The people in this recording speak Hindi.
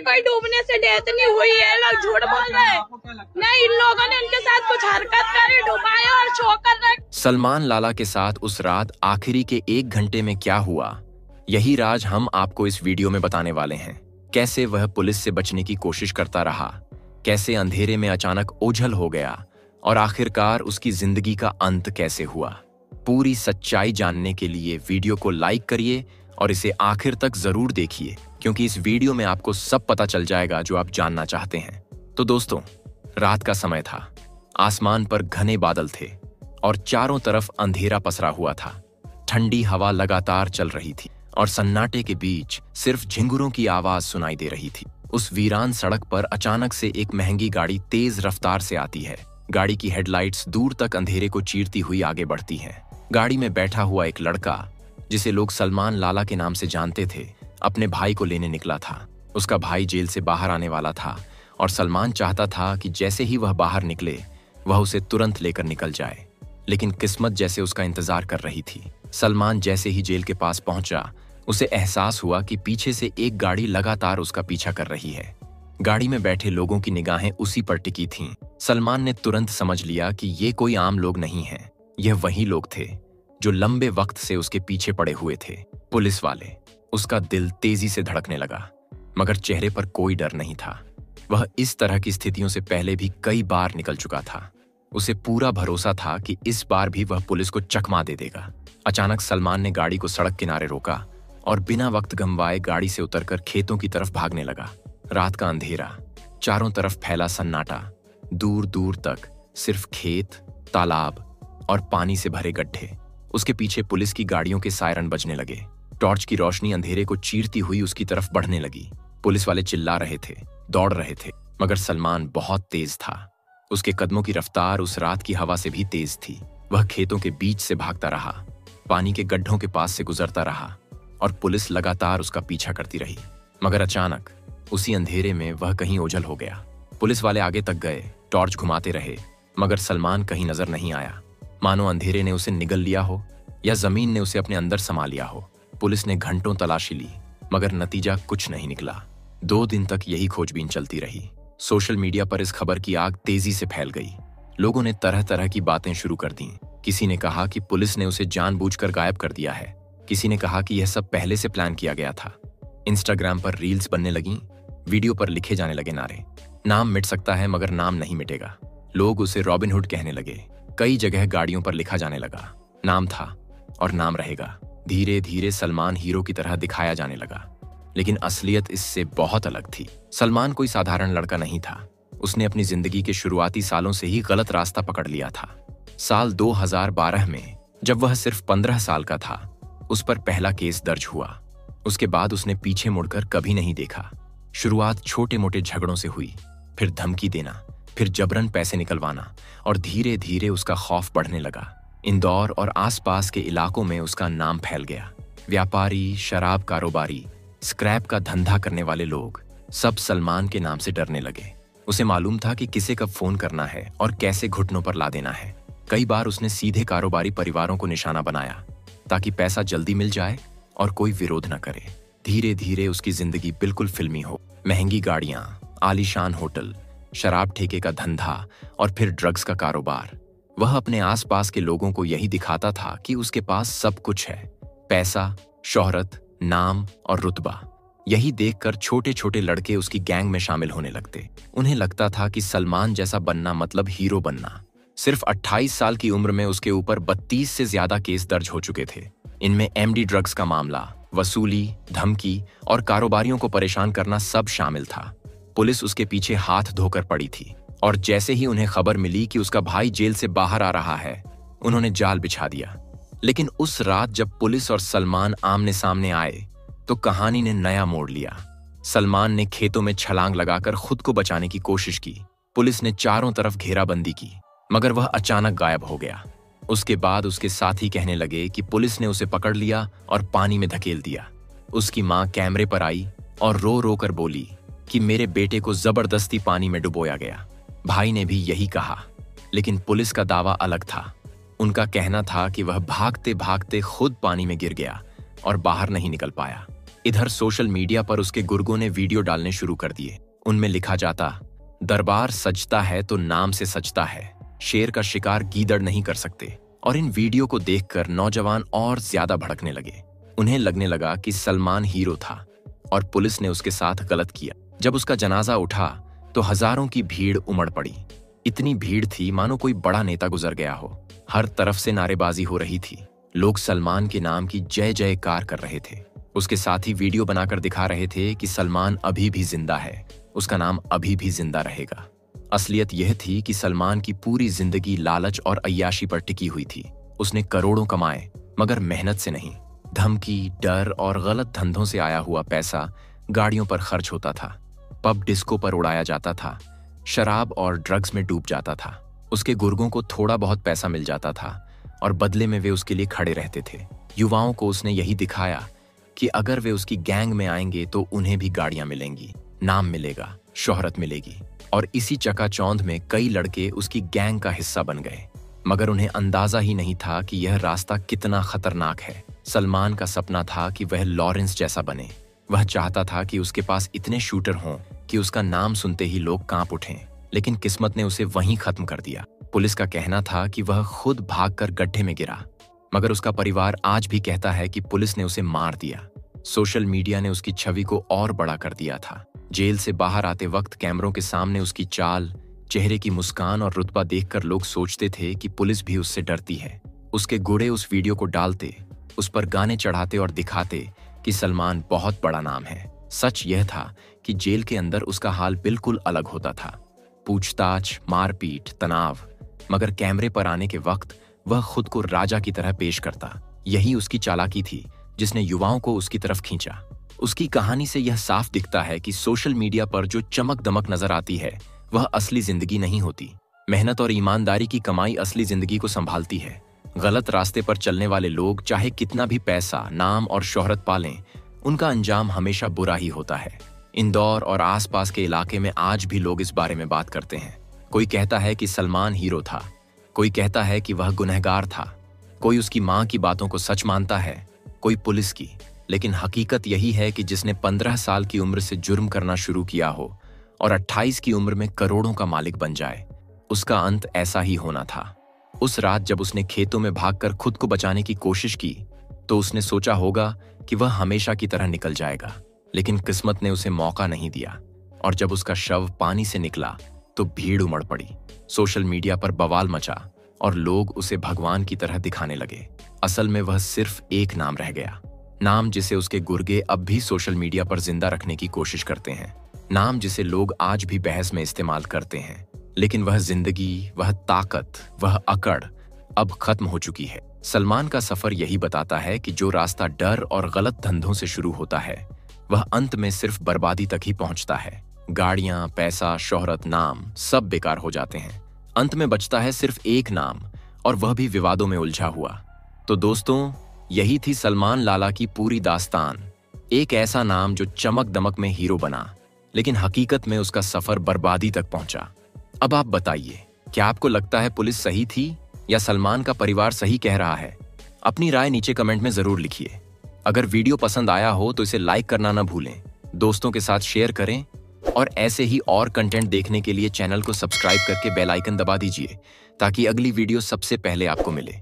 कोई डूबने से डेथ नहीं हुई है, लोग झूठ बोल रहे हैं। नहीं, इन लोगों ने उनके साथ कुछ हरकत करी, डुबाया और शो कर रहे। सलमान लाला के साथ उस रात आखिरी के 1 घंटे में क्या हुआ, यही राज हम आपको इस वीडियो में बताने वाले हैं। कैसे वह पुलिस से बचने की कोशिश करता रहा, कैसे अंधेरे में अचानक ओझल हो गया और आखिरकार उसकी जिंदगी का अंत कैसे हुआ। पूरी सच्चाई जानने के लिए वीडियो को लाइक करिए और इसे आखिर तक जरूर देखिए, क्योंकि इस वीडियो में आपको सब पता चल जाएगा जो आप जानना चाहते हैं। तो दोस्तों, रात का समय था, आसमान पर घने बादल थे और चारों तरफ अंधेरा पसरा हुआ था। ठंडी हवा लगातार चल रही थी और सन्नाटे के बीच सिर्फ झिंगुरों की आवाज सुनाई दे रही थी। उस वीरान सड़क पर अचानक से एक महंगी गाड़ी तेज रफ्तार से आती है। गाड़ी की हेडलाइट्स दूर तक अंधेरे को चीरती हुई आगे बढ़ती हैं। गाड़ी में बैठा हुआ एक लड़का, जिसे लोग सलमान लाला के नाम से जानते थे, अपने भाई को लेने निकला था। उसका भाई जेल से बाहर आने वाला था और सलमान चाहता था कि जैसे ही वह बाहर निकले वह उसे तुरंत लेकर निकल जाए, लेकिन किस्मत जैसे उसका इंतजार कर रही थी। सलमान जैसे ही जेल के पास पहुंचा, उसे एहसास हुआ कि पीछे से एक गाड़ी लगातार उसका पीछा कर रही है। गाड़ी में बैठे लोगों की निगाहें उसी पर टिकी थीं। सलमान ने तुरंत समझ लिया कि ये कोई आम लोग नहीं हैं, यह वही लोग थे जो लंबे वक्त से उसके पीछे पड़े हुए थे, पुलिस वाले। उसका दिल तेजी से धड़कने लगा, मगर चेहरे पर कोई डर नहीं था। वह इस तरह की स्थितियों से पहले भी कई बार निकल चुका था। उसे पूरा भरोसा था कि इस बार भी वह पुलिस को चकमा दे देगा। अचानक सलमान ने गाड़ी को सड़क किनारे रोका और बिना वक्त गंवाए गाड़ी से उतरकर खेतों की तरफ भागने लगा। रात का अंधेरा, चारों तरफ फैला सन्नाटा, दूर दूर तक सिर्फ खेत, तालाब और पानी से भरे गड्ढे। उसके पीछे पुलिस की गाड़ियों के सायरन बजने लगे। टॉर्च की रोशनी अंधेरे को चीरती हुई उसकी तरफ बढ़ने लगी। पुलिस वाले चिल्ला रहे थे, दौड़ रहे थे, मगर सलमान बहुत तेज था। उसके कदमों की रफ्तार उस रात की हवा से भी तेज थी। वह खेतों के बीच से भागता रहा, पानी के गड्ढों के पास से गुजरता रहा और पुलिस लगातार उसका पीछा करती रही। मगर अचानक उसी अंधेरे में वह कहीं ओझल हो गया। पुलिस वाले आगे तक गए, टॉर्च घुमाते रहे, मगर सलमान कहीं नजर नहीं आया। मानो अंधेरे ने उसे निगल लिया हो या जमीन ने उसे अपने अंदर समा लिया हो। पुलिस ने घंटों तलाशी ली, मगर नतीजा कुछ नहीं निकला। 2 दिन तक यही खोजबीन चलती रही। सोशल मीडिया पर इस खबर की आग तेजी से फैल गई। लोगों ने तरह तरह की बातें शुरू कर दी। किसी ने कहा कि पुलिस ने उसे जानबूझकर गायब कर दिया है। किसी ने कहा कि यह सब पहले से प्लान किया गया था। इंस्टाग्राम पर रील्स बनने लगीं, वीडियो पर लिखे जाने लगे नारे, नाम मिट सकता है मगर नाम नहीं मिटेगा। लोग उसे रॉबिनहुड कहने लगे। कई जगह गाड़ियों पर लिखा जाने लगा, नाम था और नाम रहेगा। धीरे धीरे सलमान हीरो की तरह दिखाया जाने लगा, लेकिन असलियत इससे बहुत अलग थी। सलमान कोई साधारण लड़का नहीं था। उसने अपनी जिंदगी के शुरुआती सालों से ही गलत रास्ता पकड़ लिया था। साल 2012 में जब वह सिर्फ 15 साल का था, उस पर पहला केस दर्ज हुआ। उसके बाद उसने पीछे मुड़कर कभी नहीं देखा। शुरुआत छोटे मोटे झगड़ों से हुई, फिर धमकी देना, फिर जबरन पैसे निकलवाना और धीरे धीरे उसका खौफ बढ़ने लगा। इंदौर और आसपास के इलाकों में उसका नाम फैल गया। व्यापारी, शराब कारोबारी, स्क्रैप का धंधा करने वाले लोग सब सलमान के नाम से डरने लगे। उसे मालूम था कि किसे कब फोन करना है और कैसे घुटनों पर ला देना है। कई बार उसने सीधे कारोबारी परिवारों को निशाना बनाया ताकि पैसा जल्दी मिल जाए और कोई विरोध न करे। धीरे धीरे उसकी जिंदगी बिल्कुल फिल्मी हो। महंगी गाड़ियां, आलीशान होटल, शराब ठेके का धंधा और फिर ड्रग्स का कारोबार। वह अपने आसपास के लोगों को यही दिखाता था कि उसके पास सब कुछ है, पैसा, शोहरत, नाम और रुतबा। यही देखकर छोटे छोटे लड़के उसकी गैंग में शामिल होने लगते। उन्हें लगता था कि सलमान जैसा बनना मतलब हीरो बनना। सिर्फ 28 साल की उम्र में उसके ऊपर 32 से ज्यादा केस दर्ज हो चुके थे। इनमें एमडी ड्रग्स का मामला, वसूली, धमकी और कारोबारियों को परेशान करना सब शामिल था। पुलिस उसके पीछे हाथ धोकर पड़ी थी और जैसे ही उन्हें खबर मिली कि उसका भाई जेल से बाहर आ रहा है, उन्होंने जाल बिछा दिया। लेकिन उस रात जब पुलिस और सलमान आमने सामने आए तो कहानी ने नया मोड़ लिया। सलमान ने खेतों में छलांग लगाकर खुद को बचाने की कोशिश की। पुलिस ने चारों तरफ घेराबंदी की, मगर वह अचानक गायब हो गया। उसके बाद उसके साथी कहने लगे कि पुलिस ने उसे पकड़ लिया और पानी में धकेल दिया। उसकी मां कैमरे पर आई और रो रो कर बोली कि मेरे बेटे को जबरदस्ती पानी में डुबोया गया। भाई ने भी यही कहा, लेकिन पुलिस का दावा अलग था। उनका कहना था कि वह भागते भागते खुद पानी में गिर गया और बाहर नहीं निकल पाया। इधर सोशल मीडिया पर उसके गुर्गों ने वीडियो डालने शुरू कर दिए। उनमें लिखा जाता, दरबार सजता है तो नाम से सजता है, शेर का शिकार गीदड़ नहीं कर सकते। और इन वीडियो को देखकर नौजवान और ज्यादा भड़कने लगे। उन्हें लगने लगा कि सलमान हीरो था और पुलिस ने उसके साथ गलत किया। जब उसका जनाजा उठा तो हजारों की भीड़ उमड़ पड़ी। इतनी भीड़ थी मानो कोई बड़ा नेता गुजर गया हो। हर तरफ से नारेबाजी हो रही थी। लोग सलमान के नाम की जय जयकार कर रहे थे। उसके साथ ही वीडियो बनाकर दिखा रहे थे कि सलमान अभी भी जिंदा है, उसका नाम अभी भी जिंदा रहेगा। असलियत यह थी कि सलमान की पूरी जिंदगी लालच और अय्याशी पर टिकी हुई थी। उसने करोड़ों कमाए मगर मेहनत से नहीं। धमकी, डर और गलत धंधों से आया हुआ पैसा गाड़ियों पर खर्च होता था, पब डिस्को पर उड़ाया जाता था, शराब और ड्रग्स में डूब जाता था। उसके गुर्गों को थोड़ा बहुत पैसा मिल जाता था और बदले में वे उसके लिए खड़े रहते थे। युवाओं को उसने यही दिखाया कि अगर वे उसकी गैंग में आएंगे तो उन्हें भी गाड़ियां मिलेंगी, नाम मिलेगा, शोहरत मिलेगी। और इसी चकाचौंध में कई लड़के उसकी गैंग का हिस्सा बन गए। मगर उन्हें अंदाजा ही नहीं था कि यह रास्ता कितना खतरनाक है। सलमान का सपना था कि वह लॉरेंस जैसा बने। वह चाहता था कि उसके पास इतने शूटर हों कि उसका नाम सुनते ही लोग कांप उठें। लेकिन किस्मत ने उसे वहीं खत्म कर दिया। पुलिस का कहना था कि वह खुद भागकर गड्ढे में गिरा, मगर उसका परिवार आज भी कहता है कि पुलिस ने उसे मार दिया। सोशल मीडिया ने उसकी छवि को और बड़ा कर दिया था। जेल से बाहर आते वक्त कैमरों के सामने उसकी चाल, चेहरे की मुस्कान और रुतबा देखकर लोग सोचते थे कि पुलिस भी उससे डरती है। उसके गुड़े उस वीडियो को डालते, उस पर गाने चढ़ाते और दिखाते कि सलमान बहुत बड़ा नाम है। सच यह था कि जेल के अंदर उसका हाल बिल्कुल अलग होता था। पूछताछ, मारपीट, तनाव। मगर कैमरे पर आने के वक्त वह खुद को राजा की तरह पेश करता। यही उसकी चालाकी थी जिसने युवाओं को उसकी तरफ खींचा। उसकी कहानी से यह साफ दिखता है कि सोशल मीडिया पर जो चमक दमक नजर आती है वह असली जिंदगी नहीं होती। मेहनत और ईमानदारी की कमाई असली जिंदगी को संभालती है। गलत रास्ते पर चलने वाले लोग चाहे कितना भी पैसा, नाम और शोहरत पालें, उनका अंजाम हमेशा बुरा ही होता है। इंदौर और आसपास के इलाके में आज भी लोग इस बारे में बात करते हैं। कोई कहता है कि सलमान हीरो था, कोई कहता है कि वह गुनहगार था, कोई उसकी मां की बातों को सच मानता है, कोई पुलिस की। लेकिन हकीकत यही है कि जिसने 15 साल की उम्र से जुर्म करना शुरू किया हो और 28 की उम्र में करोड़ों का मालिक बन जाए, उसका अंत ऐसा ही होना था। उस रात जब उसने खेतों में भागकर खुद को बचाने की कोशिश की तो उसने सोचा होगा कि वह हमेशा की तरह निकल जाएगा। लेकिन किस्मत ने उसे मौका नहीं दिया और जब उसका शव पानी से निकला तो भीड़ उमड़ पड़ी। सोशल मीडिया पर बवाल मचा और लोग उसे भगवान की तरह दिखाने लगे। असल में वह सिर्फ एक नाम रह गया, नाम जिसे उसके गुर्गे अब भी सोशल मीडिया पर जिंदा रखने की कोशिश करते हैं, नाम जिसे लोग आज भी बहस में इस्तेमाल करते हैं। लेकिन वह जिंदगी, वह ताकत, वह अकड़ अब खत्म हो चुकी है। सलमान का सफर यही बताता है कि जो रास्ता डर और गलत धंधों से शुरू होता है वह अंत में सिर्फ बर्बादी तक ही पहुंचता है। गाड़ियां, पैसा, शोहरत, नाम सब बेकार हो जाते हैं। अंत में बचता है सिर्फ एक नाम, और वह भी विवादों में उलझा हुआ। तो दोस्तों, यही थी सलमान लाला की पूरी दास्तान। एक ऐसा नाम जो चमक दमक में हीरो बना, लेकिन हकीकत में उसका सफर बर्बादी तक पहुंचा। अब आप बताइए, क्या आपको लगता है पुलिस सही थी या सलमान का परिवार सही कह रहा है? अपनी राय नीचे कमेंट में जरूर लिखिए। अगर वीडियो पसंद आया हो तो इसे लाइक करना ना भूलें, दोस्तों के साथ शेयर करें और ऐसे ही और कंटेंट देखने के लिए चैनल को सब्सक्राइब करके बेल आइकन दबा दीजिए ताकि अगली वीडियो सबसे पहले आपको मिले।